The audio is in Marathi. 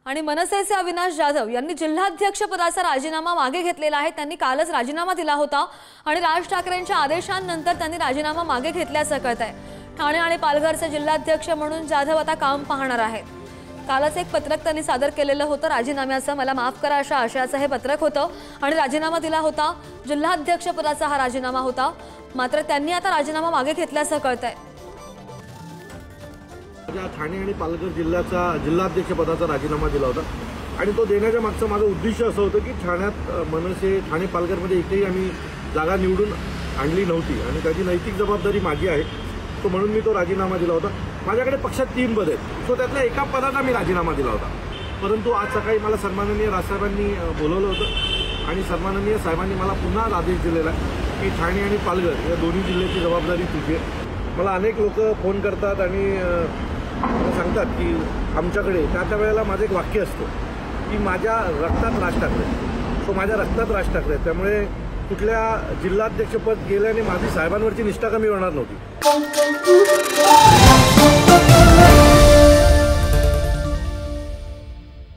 आणि मनसेचे अविनाश जाधव यांनी जिल्हाध्यक्षपदाचा राजीनामा मागे घेतलेला आहे। त्यांनी कालच राजीनामा दिला होता आणि राज ठाकरेंच्या आदेशानंतर त्यांनी राजीनामा मागे घेतल्याचं कळतंय। ठाणे आणि पालघरचे जिल्हाध्यक्ष म्हणून जाधव आता काम पाहणार आहेत। कालच एक पत्रक त्यांनी सादर केलेलं होतं राजीनाम्याचं, मला माफ करा अशा आशयाचं हे पत्रक होतं आणि राजीनामा दिला होता। जिल्हाध्यक्षपदाचा हा राजीनामा होता, मात्र त्यांनी आता राजीनामा मागे घेतल्याचं कळतंय। ठाणे आणि पालघर जिल्ह्याचा जिल्हाध्यक्षपदाचा राजीनामा दिला होता आणि तो देण्याच्या मागचं माझं उद्देश असं होतं की ठाण्यात मनसे ठाणे पालघरमध्ये एकही आम्ही जागा निवडून आणली नव्हती आणि त्याची नैतिक जबाबदारी माझी आहे, तो म्हणून मी तो राजीनामा दिला होता। माझ्याकडे पक्षात 3 पद आहेत, सो त्यातल्या एका पदाचा मी राजीनामा दिला होता। परंतु आज सकाळी मला सन्माननीय राजसाहेबांनी बोलवलं होतं आणि सन्माननीय साहेबांनी मला पुन्हा आदेश दिलेला आहे की ठाणे आणि पालघर या दोन्ही जिल्ह्याची जबाबदारी तुझी आहे। मला अनेक लोक फोन करतात आणि सांगतात की आमच्याकडे त्या वेळेला माझं एक वाक्य असतं की माझ्या रक्तात राज ठाकरे, सो माझ्या रक्तात राज ठाकरे, त्यामुळे कुठल्या जिल्हाध्यक्षपद गेल्याने माझी साहेबांवरची निष्ठा कमी होणार नव्हती।